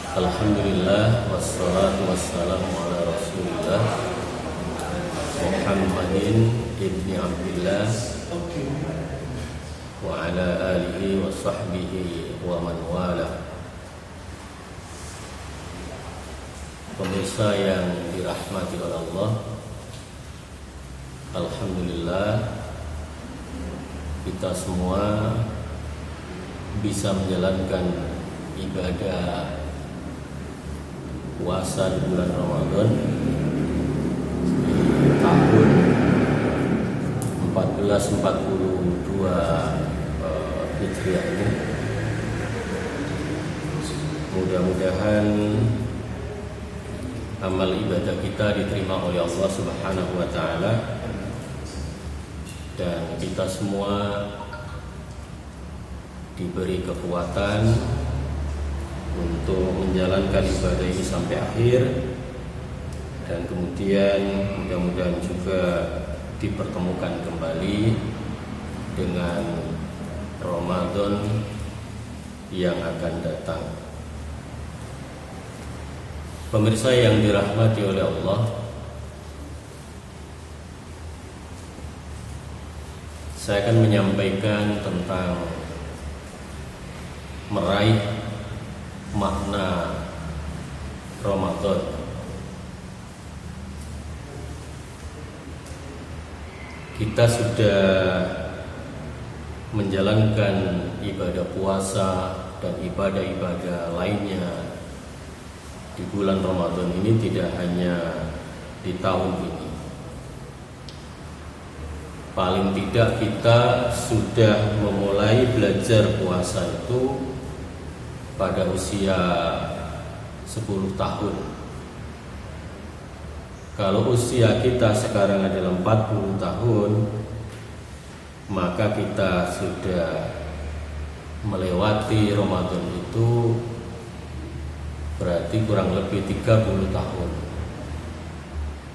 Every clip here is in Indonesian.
Alhamdulillah wassalatu wassalamu ala Rasulillah Muhammadin ibni Abdillah wa ala alihi wa sahbihi wa man wala. Pemirsa yang dirahmati oleh Allah, alhamdulillah kita semua bisa menjalankan ibadah puasa di bulan Ramadan di tahun 1442 Hijriah ini. Mudah-mudahan amal ibadah kita diterima oleh Allah Subhanahu wa taala dan kita semua diberi kekuatan untuk menjalankan ibadah ini sampai akhir, dan kemudian mudah-mudahan juga dipertemukan kembali dengan Ramadan yang akan datang. Pemirsa yang dirahmati oleh Allah, saya akan menyampaikan tentang meraih makna Ramadan. Kita sudah menjalankan ibadah puasa dan ibadah-ibadah lainnya di bulan Ramadan ini, tidak hanya di tahun ini. Paling tidak kita sudah memulai belajar puasa itu pada usia 10 tahun. Kalau usia kita sekarang adalah 40 tahun, maka kita sudah melewati Ramadan itu berarti kurang lebih 30 tahun.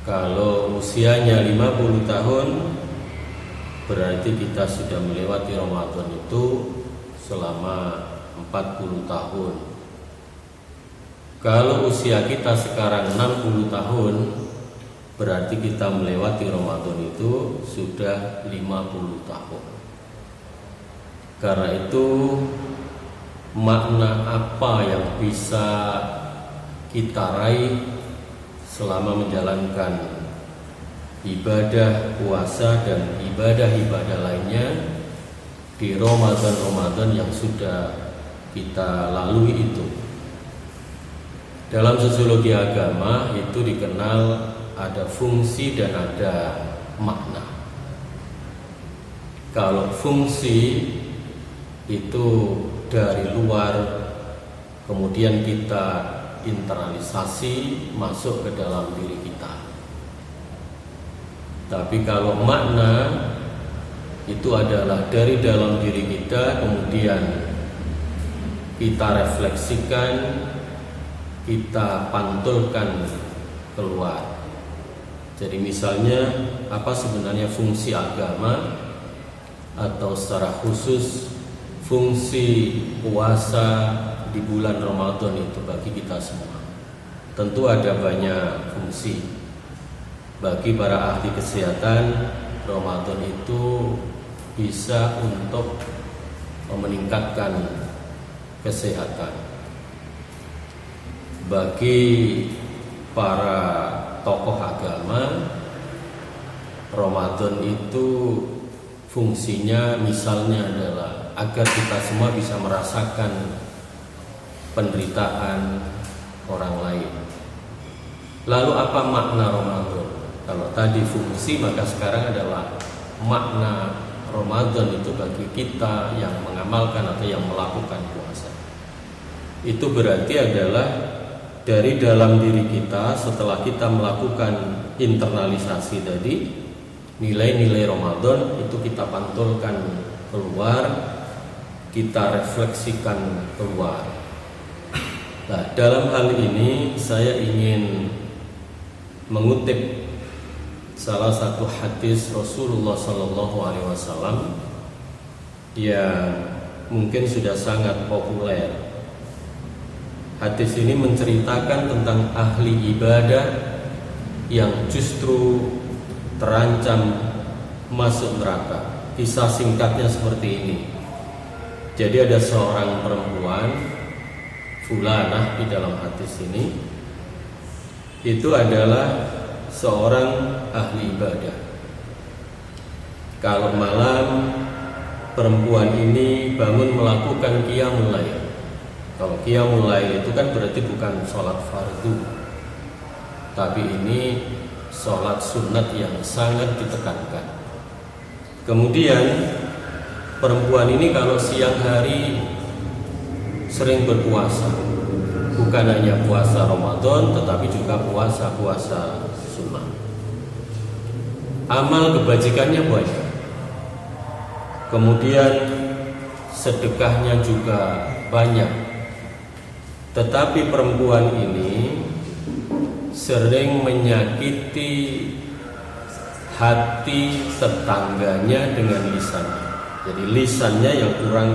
Kalau usianya 50 tahun, berarti kita sudah melewati Ramadan itu selama 40 tahun. Kalau usia kita sekarang 60 tahun, berarti kita melewati Ramadan itu sudah 50 tahun. Karena itu, makna apa yang bisa kita raih selama menjalankan ibadah puasa dan ibadah-ibadah lainnya di Ramadan yang sudah kita lalui itu. Dalam sosiologi agama itu dikenal ada fungsi dan ada makna. Kalau fungsi itu dari luar, kemudian kita internalisasi masuk ke dalam diri kita. Tapi kalau makna itu adalah dari dalam diri kita, kemudian kita refleksikan, kita pantulkan keluar. Jadi misalnya, apa sebenarnya fungsi agama, atau secara khusus fungsi puasa di bulan Ramadan itu bagi kita semua. Tentu ada banyak fungsi. Bagi para ahli kesehatan, Ramadan itu bisa untuk meningkatkan kesehatan. Bagi para tokoh agama, Ramadan itu fungsinya misalnya adalah agar kita semua bisa merasakan penderitaan orang lain. Lalu apa makna Ramadan? Kalau tadi fungsi, maka sekarang adalah makna Ramadan itu bagi kita yang mengamalkan atau yang melakukan puasa. Itu berarti adalah dari dalam diri kita, setelah kita melakukan internalisasi tadi, nilai-nilai Ramadan itu kita pantulkan keluar, kita refleksikan keluar. Nah, dalam hal ini saya ingin mengutip salah satu hadis Rasulullah SAW yang mungkin sudah sangat populer Hadis ini menceritakan tentang ahli ibadah yang justru terancam masuk neraka. Kisah singkatnya seperti ini. Jadi ada seorang perempuan, Fulanah di dalam hadis ini, itu adalah seorang ahli ibadah. Kalau malam perempuan ini bangun melakukan qiyamul lail. Kalau qiyamul lail itu kan berarti bukan sholat fardu, tapi ini sholat sunat yang sangat ditekankan. Kemudian perempuan ini kalau siang hari sering berpuasa, bukan hanya puasa Ramadan tetapi juga puasa-puasa sunnah. Amal kebajikannya banyak. Kemudian sedekahnya juga banyak. Tetapi perempuan ini sering menyakiti hati tetangganya dengan lisannya. Jadi lisannya yang kurang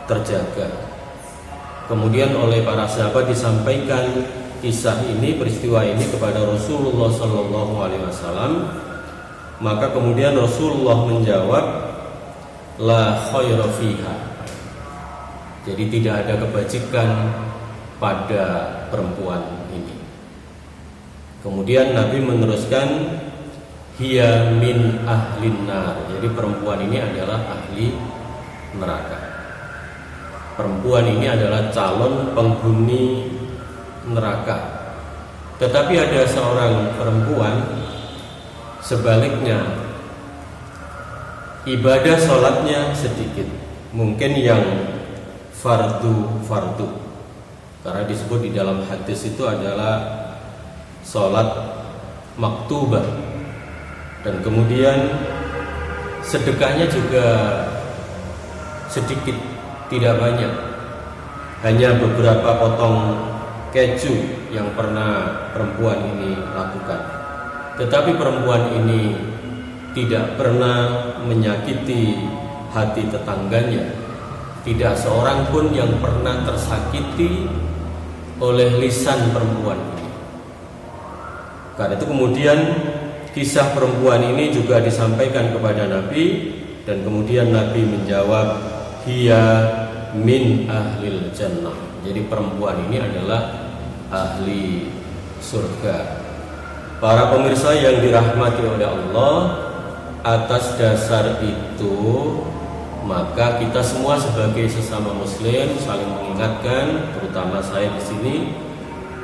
terjaga. Kemudian oleh para sahabat disampaikan kisah ini, peristiwa ini kepada Rasulullah SAW. Maka kemudian Rasulullah menjawab, la khaira fiha. Jadi tidak ada kebajikan pada perempuan ini. Kemudian Nabi meneruskan, hiya min ahlin nar. Jadi perempuan ini adalah ahli neraka. Perempuan ini adalah calon penghuni neraka. Tetapi ada seorang perempuan sebaliknya, ibadah sholatnya sedikit, mungkin yang fardu. Karena disebut di dalam hadis itu adalah sholat maktubah. Dan kemudian sedekahnya juga sedikit, tidak banyak. Hanya beberapa potong keju yang pernah perempuan ini lakukan. Tetapi perempuan ini tidak pernah menyakiti hati tetangganya. Tidak seorang pun yang pernah tersakiti oleh lisan perempuan ini. Karena itu kemudian kisah perempuan ini juga disampaikan kepada Nabi. Dan kemudian Nabi menjawab, hiya min ahlil jannah. Jadi perempuan ini adalah ahli surga. Para pemirsa yang dirahmati oleh Allah, atas dasar itu maka kita semua sebagai sesama muslim saling mengingatkan, terutama saya di sini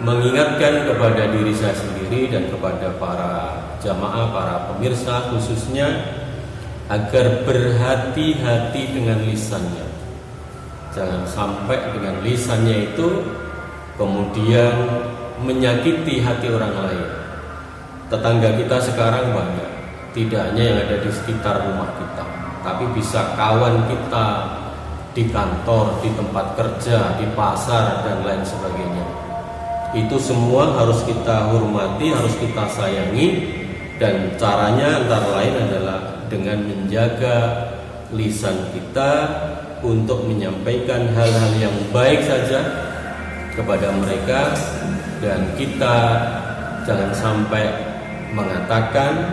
mengingatkan kepada diri saya sendiri dan kepada para jamaah, para pemirsa khususnya, agar berhati-hati dengan lisannya. Jangan sampai dengan lisannya itu kemudian menyakiti hati orang lain. Tetangga kita sekarang banyak, tidak hanya yang ada di sekitar rumah kita, tapi bisa kawan kita di kantor, di tempat kerja, di pasar, dan lain sebagainya. Itu semua harus kita hormati, harus kita sayangi. Dan caranya antara lain adalah dengan menjaga lisan kita untuk menyampaikan hal-hal yang baik saja kepada mereka. Dan kita jangan sampai mengatakan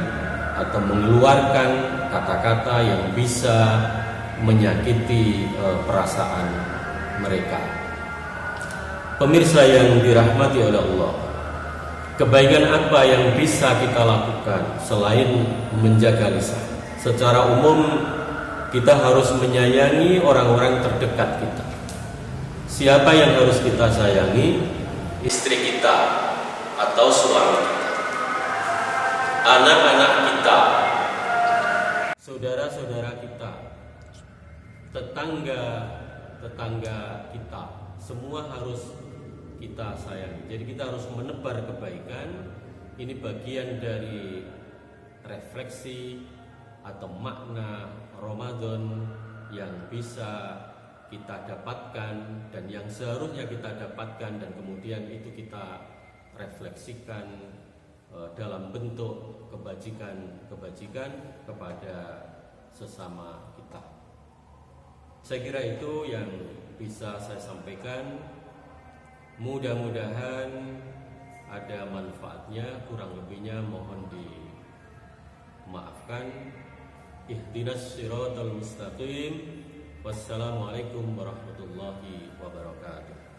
atau mengeluarkan kata-kata yang bisa menyakiti perasaan mereka. Pemirsa yang dirahmati oleh Allah, kebaikan apa yang bisa kita lakukan selain menjaga lisan? Secara umum kita harus menyayangi orang-orang terdekat kita. Siapa yang harus kita sayangi? Istri kita atau suami kita, anak-anak kita, saudara-saudara kita, tetangga kita, semua harus kita sayangi. Jadi kita harus menebar kebaikan. Ini bagian dari refleksi atau makna Ramadan yang bisa kita dapatkan dan yang seharusnya kita dapatkan, dan kemudian itu kita refleksikan dalam bentuk kebajikan kepada sesama kita. Saya kira itu yang bisa saya sampaikan. Mudah-mudahan ada manfaatnya, kurang lebihnya mohon dimaafkan. Ihdinas siratal mustaqim. Wassalamualaikum warahmatullahi wabarakatuh.